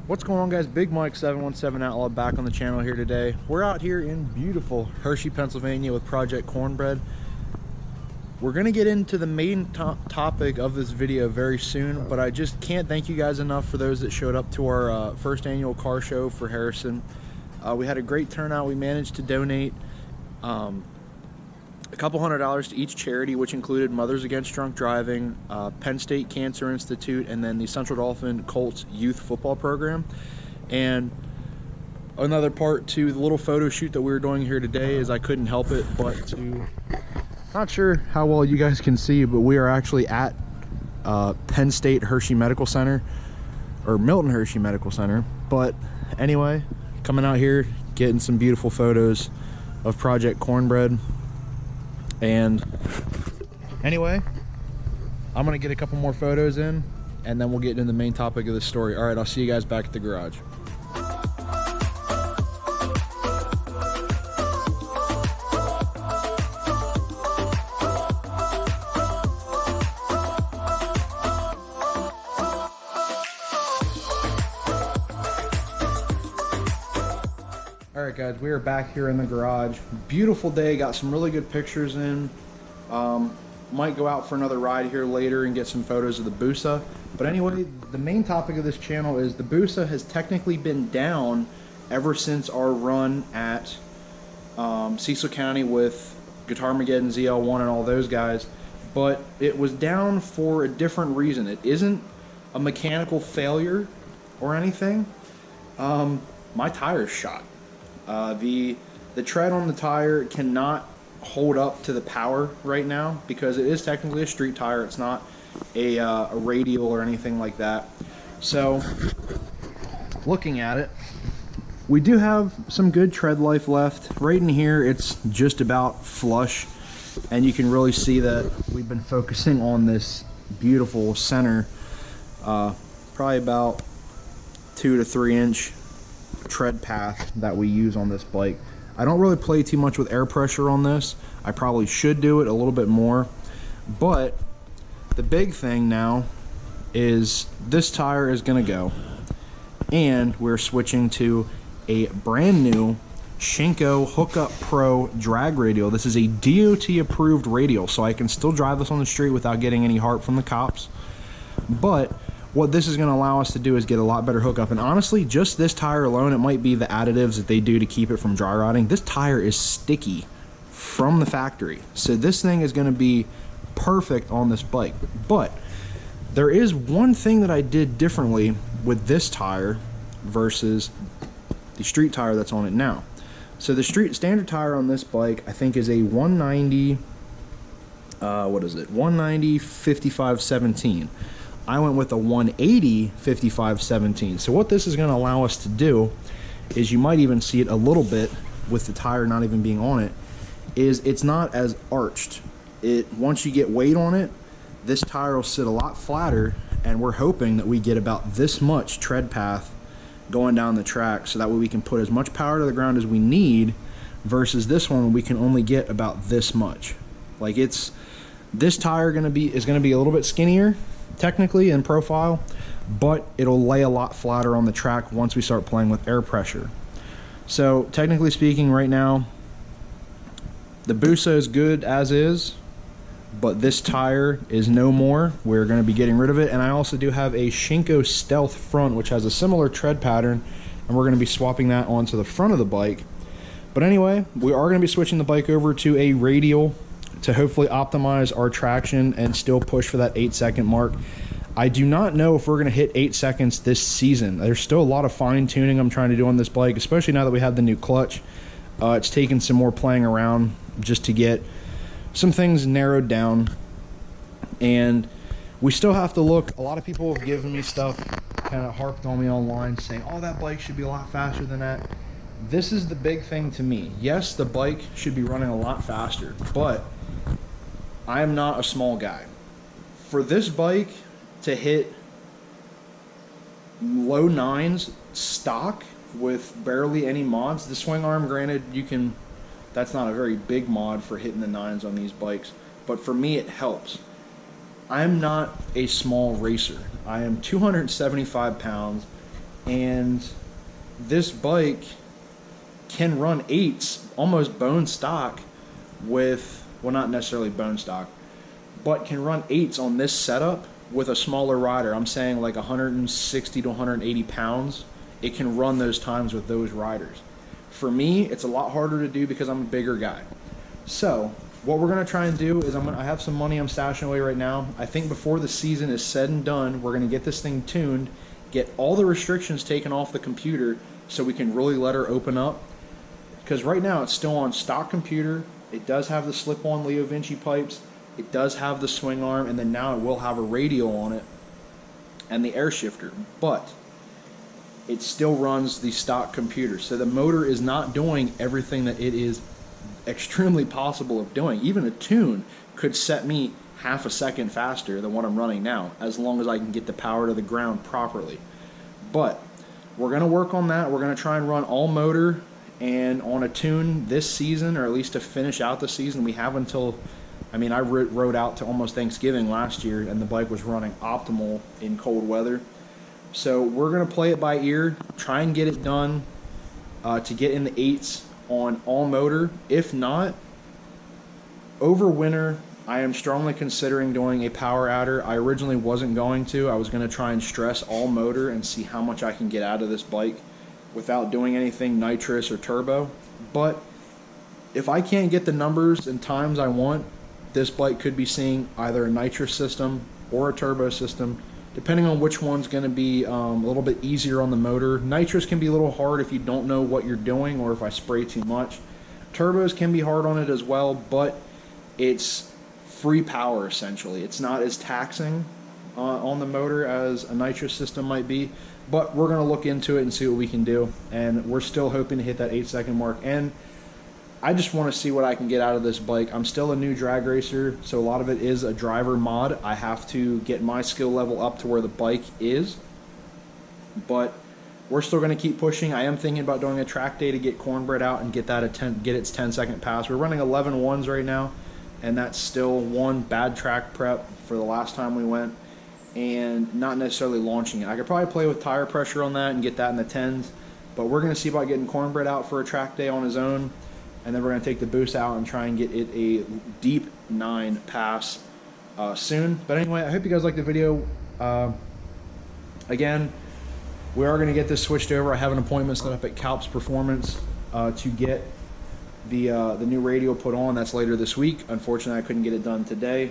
What's going on, guys? Big Mike 717 Outlaw back on the channel here today. We're out here in beautiful Hershey, Pennsylvania with Project Cornbread. We're going to get into the main topic of this video very soon, but I just can't thank you guys enough for those that showed up to our first annual car show for Harrison. We had a great turnout. We managed to donate a couple $100 to each charity, which included Mothers Against Drunk Driving, Penn State Cancer Institute, and then the Central Dauphin Colts Youth Football Program. And another part to the little photo shoot that we were doing here today is I couldn't help it but to, not sure how well you guys can see, but we are actually at Penn State Hershey Medical Center, or Milton Hershey Medical Center. But anyway, coming out here, getting some beautiful photos of Project Cornbread. And anyway, I'm gonna get a couple more photos in and then we'll get into the main topic of this story. All right, I'll see you guys back at the garage. Alright guys, we are back here in the garage. Beautiful day, got some really good pictures in. Might go out for another ride here later and get some photos of the busa. But anyway, the main topic of this channel is the busa has technically been down ever since our run at Cecil County with Guitarmageddon, ZL1 and all those guys. But it was down for a different reason. It isn't a mechanical failure or anything. My tire's shot. The tread on the tire cannot hold up to the power right now because it is technically a street tire. It's not a radial or anything like that. So looking at it, we do have some good tread life left. Right in here it's just about flush, and you can really see that we've been focusing on this beautiful center, probably about 2 to 3 inch tread path that we use on this bike. I don't really play too much with air pressure on this. I probably should do it a little bit more, but the big thing now is this tire is gonna go, and we're switching to a brand new Shinko Hookup Pro drag radial. This is a DOT approved radial, so I can still drive this on the street without getting any heart from the cops. But what this is going to allow us to do is get a lot better hookup. And honestly, just this tire alone, it might be the additives that they do to keep it from dry rotting. This tire is sticky from the factory, so this thing is going to be perfect on this bike. But there is one thing that I did differently with this tire versus the street tire that's on it now. So the standard tire on this bike, I think, is a 190 what is it, 190 5517. I went with a 180 5517. So what this is going to allow us to do is, you might even see it a little bit with the tire not even being on it, is it's not as arched. Once you get weight on it, this tire will sit a lot flatter, and we're hoping that we get about this much tread path going down the track, so that way we can put as much power to the ground as we need, versus this one we can only get about this much. Like, this tire is going to be a little bit skinnier technically in profile, but it'll lay a lot flatter on the track once we start playing with air pressure. So technically speaking, right now the busa is good as is, but this tire is no more. We're going to be getting rid of it. And I also do have a Shinko Stealth front, which has a similar tread pattern, and we're going to be swapping that onto the front of the bike. But anyway, we are going to be switching the bike over to a radial to hopefully optimize our traction and still push for that 8-second mark. I do not know if we're going to hit 8 seconds this season. There's still a lot of fine tuning I'm trying to do on this bike, especially now that we have the new clutch. It's taken some more playing around just to get some things narrowed down, and we still have to look. A lot of people have given me stuff, kind of harped on me online, saying, oh, that bike should be a lot faster than that. This is the big thing to me. Yes, the bike should be running a lot faster, but I am not a small guy. For this bike to hit low 9s stock with barely any mods. The swing arm, granted, that's not a very big mod for hitting the nines on these bikes, but for me it helps. I'm not a small racer. I am 275 pounds, and this bike can run 8s almost bone stock with, well, not necessarily bone stock, but can run 8s on this setup with a smaller rider. I'm saying like 160 to 180 pounds. It can run those times with those riders. For me, it's a lot harder to do because I'm a bigger guy. So what we're going to try and do is I have some money I'm stashing away right now. I think before the season is said and done, we're going to get this thing tuned, get all the restrictions taken off the computer so we can really let her open up. Because right now it's still on stock computer. It does have the slip-on Leo Vinci pipes. It does have the swing arm, and then now it will have a radial on it and the air shifter. But it still runs the stock computer. So the motor is not doing everything that it is extremely possible of doing. Even a tune could set me half a second faster than what I'm running now, as long as I can get the power to the ground properly. But we're going to work on that. We're going to try and run all motor and on a tune this season, or at least to finish out the season. We have until, I mean, I rode out to almost Thanksgiving last year, and the bike was running optimal in cold weather. So we're going to play it by ear, try and get it done to get in the 8s on all motor. If not, over winter, I am strongly considering doing a power adder. I originally wasn't going to. I was going to try and stress all motor and see how much I can get out of this bike without doing anything nitrous or turbo. But if I can't get the numbers and times I want, this bike could be seeing either a nitrous system or a turbo system, depending on which one's going to be a little bit easier on the motor. Nitrous can be a little hard if you don't know what you're doing or if I spray too much. Turbos can be hard on it as well, but it's free power essentially. It's not as taxing on the motor as a nitrous system might be, but we're going to look into it and see what we can do, and we're still hoping to hit that 8-second mark. And I just want to see what I can get out of this bike. I'm still a new drag racer, so a lot of it is a driver mod. I have to get my skill level up to where the bike is, but we're still going to keep pushing. I am thinking about doing a track day to get Cornbread out and get that get its 10-second pass. We're running 11.1s right now, and that's still one bad track prep for the last time we went, and not necessarily launching it. I could probably play with tire pressure on that and get that in the 10s, but we're going to see about getting Cornbread out for a track day on his own, and then we're going to take the boost out and try and get it a deep 9 pass soon. But anyway, I hope you guys liked the video. Again, we are going to get this switched over. I have an appointment set up at Calps Performance to get the new radio put on. That's later this week. Unfortunately, I couldn't get it done today,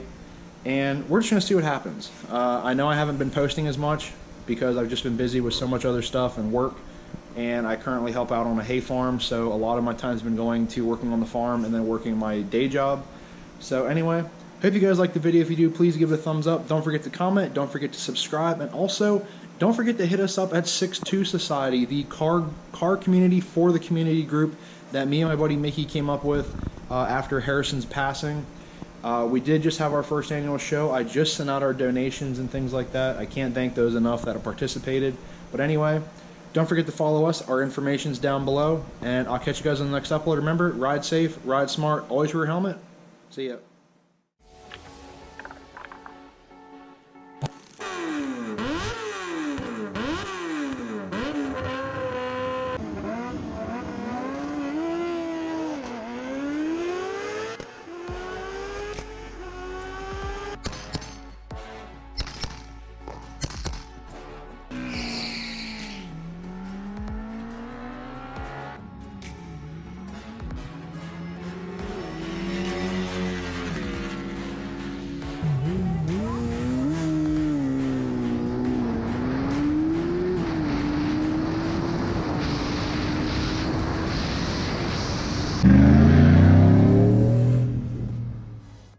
and we're just going to see what happens. I know I haven't been posting as much because I've just been busy with so much other stuff and work, and I currently help out on a hay farm, so a lot of my time's been going to working on the farm and then working my day job. So anyway, hope you guys liked the video. If you do, please give it a thumbs up. Don't forget to comment, don't forget to subscribe, and also don't forget to hit us up at 6'2 Society, the car community for the community group that me and my buddy Mickey came up with after Harrison's passing. We did just have our first annual show. I just sent out our donations and things like that. I can't thank those enough that have participated. But anyway, don't forget to follow us. Our information's down below, and I'll catch you guys on the next upload. Remember, ride safe, ride smart, always wear a helmet. See ya.